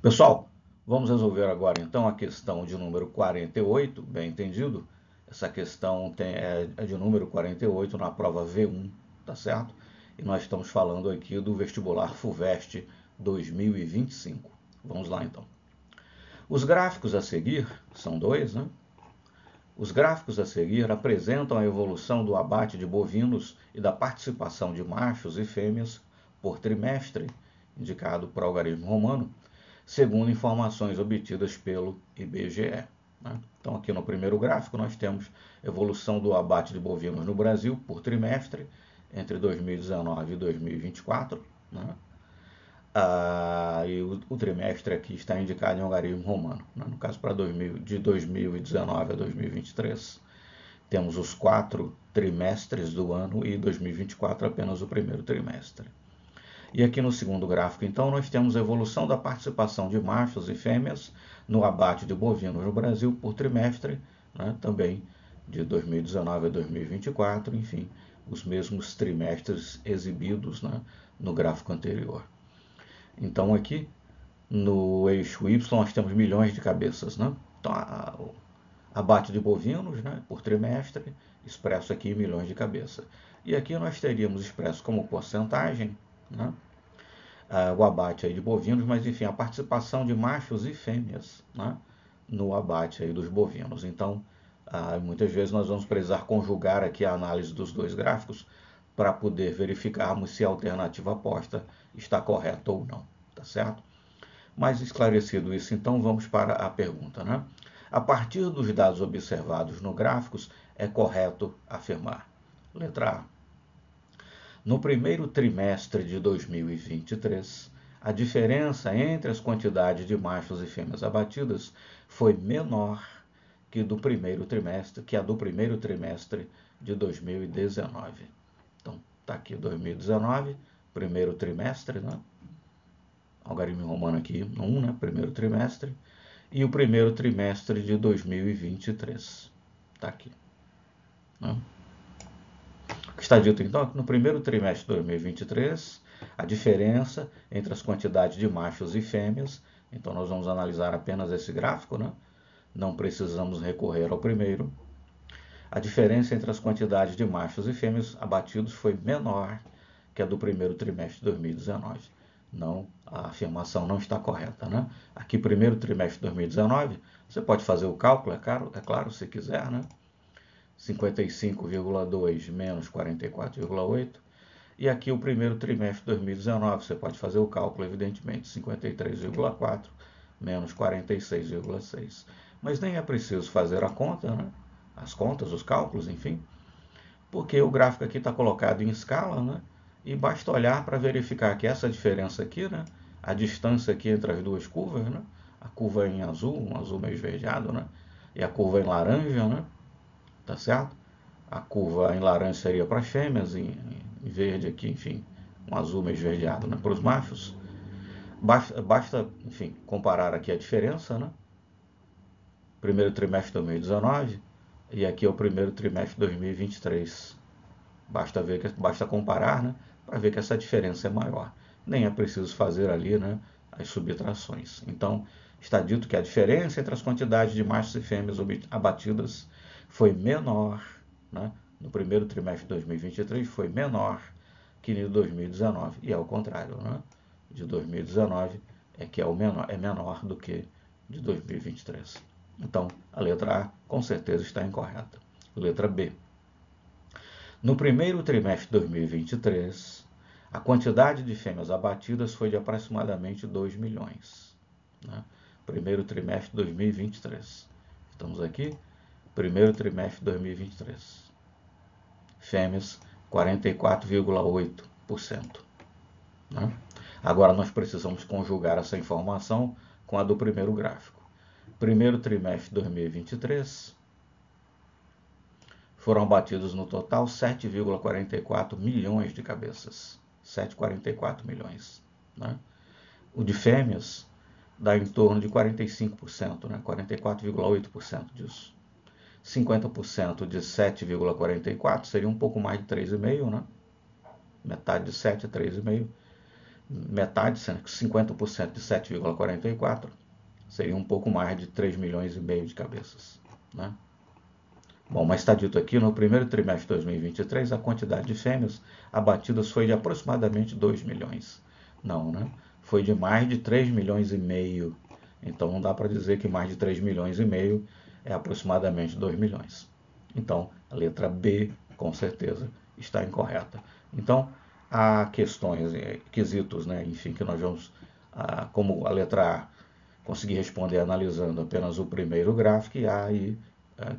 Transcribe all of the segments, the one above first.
Pessoal, vamos resolver agora então a questão de número 48, bem entendido? Essa questão é de número 48 na prova V1, tá certo? E nós estamos falando aqui do vestibular FUVEST 2025. Vamos lá então. Os gráficos a seguir, são dois, né? Os gráficos a seguir apresentam a evolução do abate de bovinos e da participação de machos e fêmeas por trimestre, indicado por algarismo romano, segundo informações obtidas pelo IBGE. Então, aqui no primeiro gráfico, nós temos evolução do abate de bovinos no Brasil por trimestre, entre 2019 e 2024. E o trimestre aqui está indicado em algarismo romano. No caso, de 2019 a 2023, temos os 4 trimestres do ano e 2024 apenas o primeiro trimestre. E aqui no segundo gráfico, então, nós temos a evolução da participação de machos e fêmeas no abate de bovinos no Brasil por trimestre, também de 2019 a 2024, enfim, os mesmos trimestres exibidos no gráfico anterior. Então, aqui no eixo Y, nós temos milhões de cabeças. Então, abate de bovinos por trimestre, expresso aqui em milhões de cabeças. E aqui nós teríamos expresso como porcentagem o abate aí de bovinos, mas enfim, a participação de machos e fêmeas no abate aí dos bovinos. Então, muitas vezes nós vamos precisar conjugar aqui a análise dos dois gráficos para poder verificarmos se a alternativa aposta está correta ou não, tá certo? Mas esclarecido isso, então vamos para a pergunta, A partir dos dados observados no gráficos, é correto afirmar. Letra A. No primeiro trimestre de 2023, a diferença entre as quantidades de machos e fêmeas abatidas foi menor que a do primeiro trimestre de 2019. Então, está aqui 2019, primeiro trimestre, algarismo romano aqui, 1, primeiro trimestre, e o primeiro trimestre de 2023. Está aqui. Está dito, então, que no primeiro trimestre de 2023, a diferença entre as quantidades de machos e fêmeas, então nós vamos analisar apenas esse gráfico, não precisamos recorrer ao primeiro. A diferença entre as quantidades de machos e fêmeas abatidos foi menor que a do primeiro trimestre de 2019. Não, a afirmação não está correta, Aqui, primeiro trimestre de 2019, você pode fazer o cálculo, é claro, se quiser, 55,2 menos 44,8. E aqui o primeiro trimestre de 2019, você pode fazer o cálculo, evidentemente, 53,4 menos 46,6. Mas nem é preciso fazer a conta, as contas, os cálculos, enfim, porque o gráfico aqui está colocado em escala, e basta olhar para verificar que essa diferença aqui, a distância aqui entre as duas curvas, a curva em azul, um azul meio esverdeado, e a curva em laranja, tá certo? A curva em laranja seria para as fêmeas, em verde aqui, enfim, um azul meio esverdeado, para os machos. Basta, enfim, comparar aqui a diferença, primeiro trimestre de 2019 e aqui é o primeiro trimestre de 2023. Basta comparar, para ver que essa diferença é maior. Nem é preciso fazer ali, as subtrações. Então, está dito que a diferença entre as quantidades de machos e fêmeas abatidas foi menor, no primeiro trimestre de 2023 foi menor que em 2019, e é o contrário, de 2019 é que é menor do que de 2023. Então, a letra A com certeza está incorreta. Letra B. No primeiro trimestre de 2023, a quantidade de fêmeas abatidas foi de aproximadamente 2 milhões. Primeiro trimestre de 2023. Estamos aqui, primeiro trimestre de 2023. Fêmeas, 44,8%. Agora nós precisamos conjugar essa informação com a do primeiro gráfico. Primeiro trimestre de 2023, foram abatidos no total 7,44 milhões de cabeças. 7,44 milhões. O de fêmeas dá em torno de 45%, 44,8% disso. 50% de 7,44 seria um pouco mais de 3,5, Metade de 7 é 3,5. metade, sendo que 50% de 7,44 seria um pouco mais de 3 milhões e meio de cabeças, né? Bom, mas está dito aqui, no primeiro trimestre de 2023, a quantidade de fêmeas abatidas foi de aproximadamente 2 milhões. Não, né? Foi de mais de 3 milhões e meio. Então não dá para dizer que mais de 3 milhões e meio é aproximadamente 2 milhões. Então, a letra B, com certeza, está incorreta. Então, há questões, quesitos, né? Enfim, que nós vamos, como a letra A, conseguir responder analisando apenas o primeiro gráfico, e há aí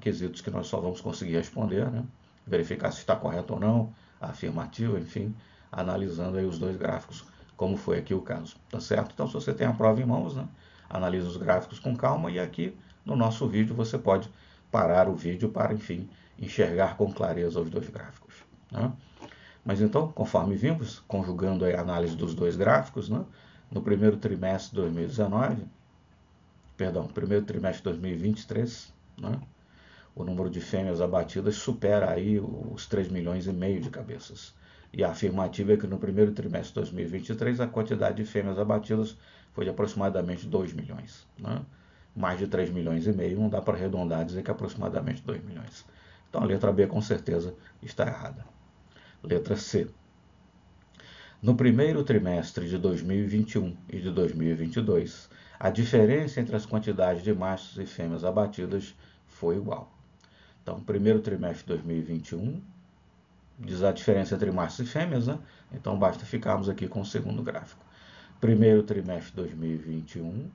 quesitos que nós só vamos conseguir responder, né? Verificar se está correto ou não, afirmativo, enfim, analisando aí os dois gráficos, como foi aqui o caso, tá certo? Então, se você tem a prova em mãos, né, analisa os gráficos com calma, e aqui no nosso vídeo você pode parar o vídeo para, enfim, enxergar com clareza os dois gráficos, né? Mas então, conforme vimos, conjugando a análise dos dois gráficos, né, no primeiro trimestre de 2019, primeiro trimestre de 2023, né, o número de fêmeas abatidas supera aí os 3 milhões e meio de cabeças. E a afirmativa é que no primeiro trimestre de 2023 a quantidade de fêmeas abatidas foi de aproximadamente 2 milhões. Né? Mais de 3 milhões e meio, não dá para arredondar e dizer que é aproximadamente 2 milhões. Então a letra B com certeza está errada. Letra C. No primeiro trimestre de 2021 e de 2022, a diferença entre as quantidades de machos e fêmeas abatidas foi igual. Então, primeiro trimestre de 2021, diz a diferença entre machos e fêmeas, né? Então, basta ficarmos aqui com o segundo gráfico. Primeiro trimestre de 2021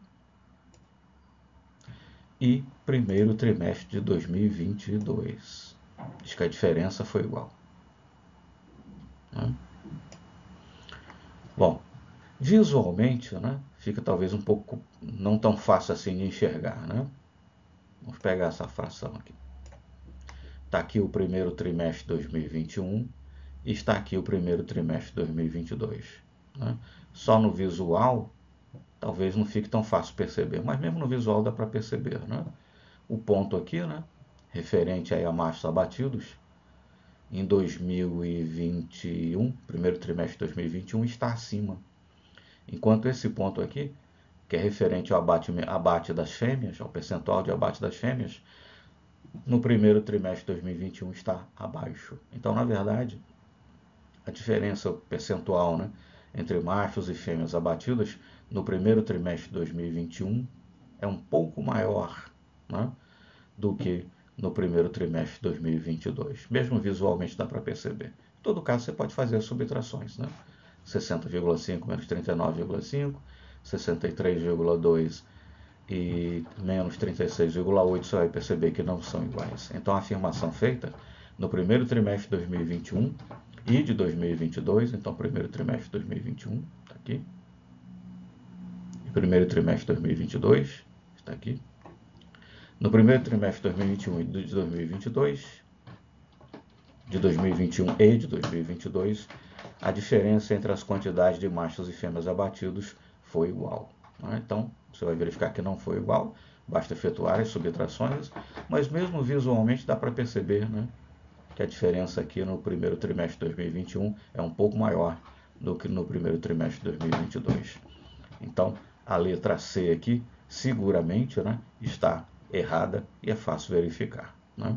e primeiro trimestre de 2022. Diz que a diferença foi igual, né? Bom, visualmente, né, fica talvez um pouco não tão fácil assim de enxergar, né? Vamos pegar essa fração aqui. Está aqui o primeiro trimestre de 2021 e está aqui o primeiro trimestre de 2022. Né? Só no visual, talvez não fique tão fácil perceber, mas mesmo no visual dá para perceber. Né? O ponto aqui, né, referente aí a machos abatidos, em 2021, primeiro trimestre de 2021, está acima. Enquanto esse ponto aqui, que é referente ao abate das fêmeas, ao percentual de abate das fêmeas, no primeiro trimestre de 2021 está abaixo. Então, na verdade, a diferença percentual, né, entre machos e fêmeas abatidas no primeiro trimestre de 2021 é um pouco maior, né, do que no primeiro trimestre de 2022. Mesmo visualmente dá para perceber. Em todo caso, você pode fazer as subtrações, né? 60,5 menos 39,5, 63,2 e menos 36,8, você vai perceber que não são iguais. Então, a afirmação feita no primeiro trimestre de 2021 e de 2022, então, primeiro trimestre de 2021, está aqui, e primeiro trimestre de 2022, está aqui. No primeiro trimestre de 2021 e de 2022, de 2021 e de 2022, a diferença entre as quantidades de machos e fêmeas abatidos foi igual. Então, você vai verificar que não foi igual, basta efetuar as subtrações, mas mesmo visualmente dá para perceber, né, que a diferença aqui no primeiro trimestre de 2021 é um pouco maior do que no primeiro trimestre de 2022. Então, a letra C aqui, seguramente, né, está errada e é fácil verificar. Né?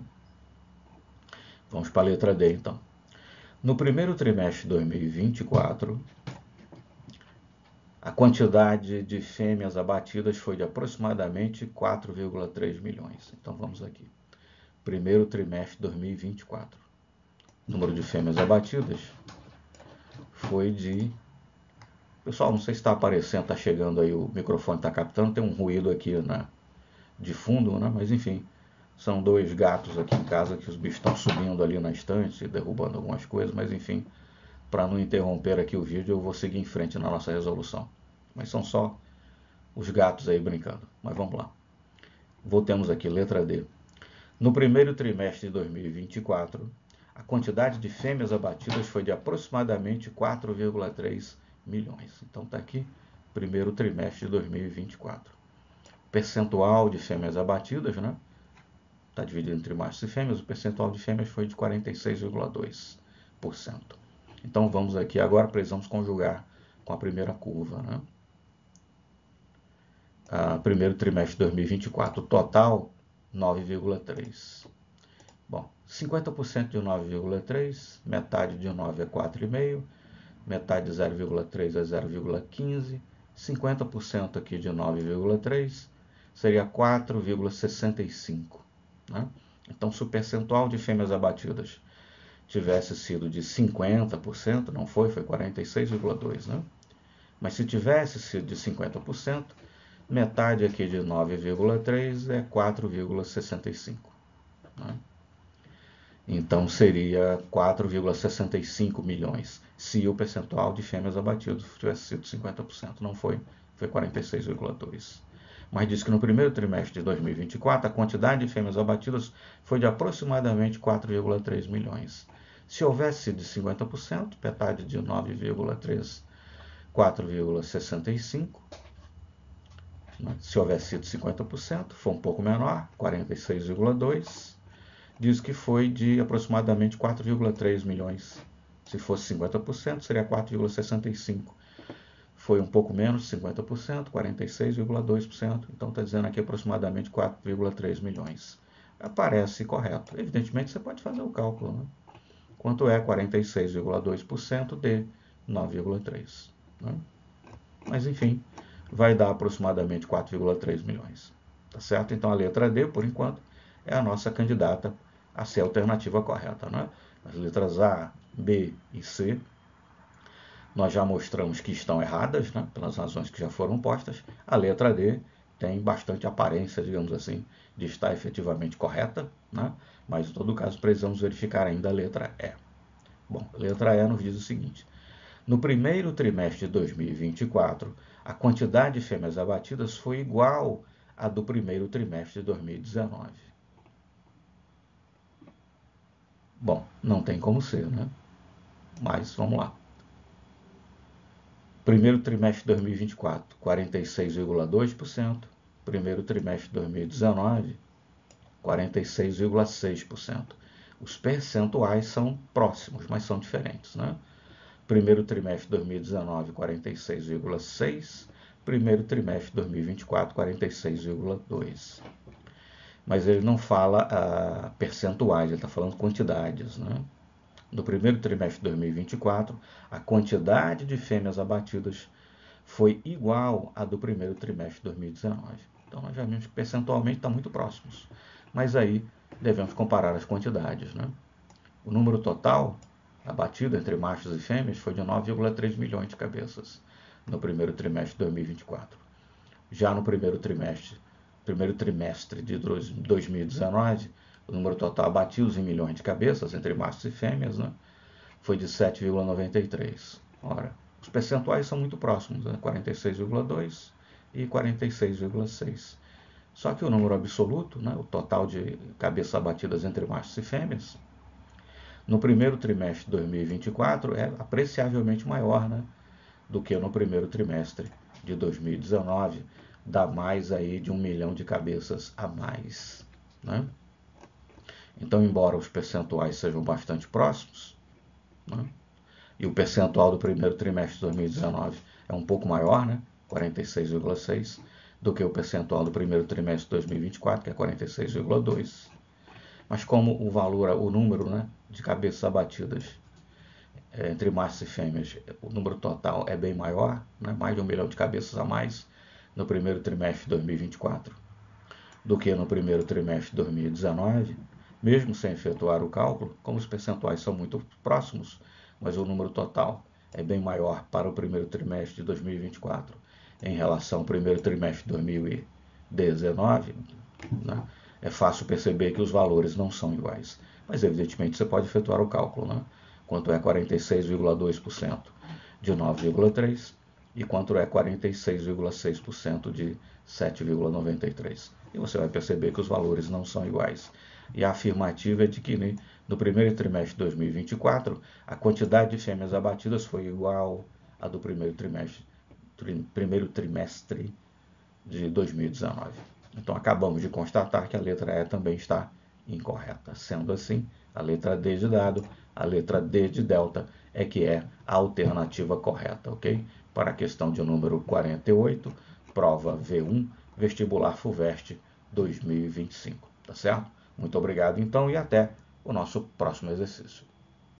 Vamos para a letra D, então. No primeiro trimestre de 2024, a quantidade de fêmeas abatidas foi de aproximadamente 4,3 milhões. Então vamos aqui. Primeiro trimestre de 2024. O número de fêmeas abatidas foi de... Pessoal, não sei se está aparecendo, está chegando aí, o microfone está captando, tem um ruído aqui de fundo, né? Mas enfim, são dois gatos aqui em casa que os bichos estão subindo ali na estante, derrubando algumas coisas, mas enfim, para não interromper aqui o vídeo, eu vou seguir em frente na nossa resolução. Mas são só os gatos aí brincando. Mas vamos lá. Voltemos aqui, letra D. No primeiro trimestre de 2024, a quantidade de fêmeas abatidas foi de aproximadamente 4,3 milhões. Então está aqui, primeiro trimestre de 2024. Percentual de fêmeas abatidas, né? Está dividido entre machos e fêmeas. O percentual de fêmeas foi de 46,2%. Então vamos aqui agora, precisamos conjugar com a primeira curva, né? Primeiro trimestre de 2024, total 9,3. Bom, 50% de 9,3, metade de 9 é 4,5, metade de 0,3 é 0,15, 50% aqui de 9,3 seria 4,65. Né? Então, se o percentual de fêmeas abatidas tivesse sido de 50%, não foi 46,2%, né? Mas se tivesse sido de 50%, metade aqui de 9,3 é 4,65. Né? Então seria 4,65 milhões, se o percentual de fêmeas abatidas tivesse sido 50%. Não foi, foi 46,2%. Mas diz que no primeiro trimestre de 2024, a quantidade de fêmeas abatidas foi de aproximadamente 4,3 milhões. Se houvesse sido de 50%, metade de 9,3, 4,65. Se houvesse sido 50%, foi um pouco menor, 46,2. Diz que foi de aproximadamente 4,3 milhões. Se fosse 50%, seria 4,65. Foi um pouco menos, 50%, 46,2%. Então está dizendo aqui aproximadamente 4,3 milhões. Parece correto. Evidentemente, você pode fazer o cálculo, né? Quanto é 46,2% de 9,3? Né? Mas, enfim, vai dar aproximadamente 4,3 milhões. Tá certo? Então, a letra D, por enquanto, é a nossa candidata a ser a alternativa correta. Né? As letras A, B e C, nós já mostramos que estão erradas, né? Pelas razões que já foram postas. A letra D tem bastante aparência, digamos assim, de estar efetivamente correta, né? Mas, em todo caso, precisamos verificar ainda a letra E. Bom, a letra E nos diz o seguinte: no primeiro trimestre de 2024, a quantidade de fêmeas abatidas foi igual à do primeiro trimestre de 2019. Bom, não tem como ser, né? Mas vamos lá. Primeiro trimestre de 2024, 46,2%. Primeiro trimestre de 2019, 46,6%. Os percentuais são próximos, mas são diferentes, né? Primeiro trimestre de 2019, 46,6%. Primeiro trimestre de 2024, 46,2%. Mas ele não fala percentuais, ele está falando quantidades, né? No primeiro trimestre de 2024, a quantidade de fêmeas abatidas foi igual à do primeiro trimestre de 2019. Então, nós já vimos que percentualmente está muito próximos. Mas aí devemos comparar as quantidades, né? O número total abatido entre machos e fêmeas foi de 9,3 milhões de cabeças no primeiro trimestre de 2024. Já no primeiro trimestre de 2019, o número total abatido em milhões de cabeças entre machos e fêmeas, né, foi de 7,93. Ora, os percentuais são muito próximos, né, 46,2 e 46,6. Só que o número absoluto, né, o total de cabeças abatidas entre machos e fêmeas, no primeiro trimestre de 2024 é apreciavelmente maior, né, do que no primeiro trimestre de 2019, dá mais aí de 1 milhão de cabeças a mais, né? Então, embora os percentuais sejam bastante próximos, né, e o percentual do primeiro trimestre de 2019 é um pouco maior, né, 46,6%, do que o percentual do primeiro trimestre de 2024, que é 46,2%. Mas como o valor, o número, né, de cabeças abatidas entre machos e fêmeas, o número total é bem maior, né, mais de 1 milhão de cabeças a mais no primeiro trimestre de 2024 do que no primeiro trimestre de 2019, mesmo sem efetuar o cálculo, como os percentuais são muito próximos, mas o número total é bem maior para o primeiro trimestre de 2024 em relação ao primeiro trimestre de 2019, né? É fácil perceber que os valores não são iguais. Mas, evidentemente, você pode efetuar o cálculo, né? Quanto é 46,2% de 9,3% e quanto é 46,6% de 7,93%. E você vai perceber que os valores não são iguais. E a afirmativa é de que no primeiro trimestre de 2024, a quantidade de fêmeas abatidas foi igual à do primeiro trimestre de 2019. Então, acabamos de constatar que a letra E também está incorreta. Sendo assim, a letra D de dado, a letra D de delta é que é a alternativa correta, ok? para a questão de número 48, prova V1, vestibular FUVEST 2025, tá certo? Muito obrigado então e até o nosso próximo exercício.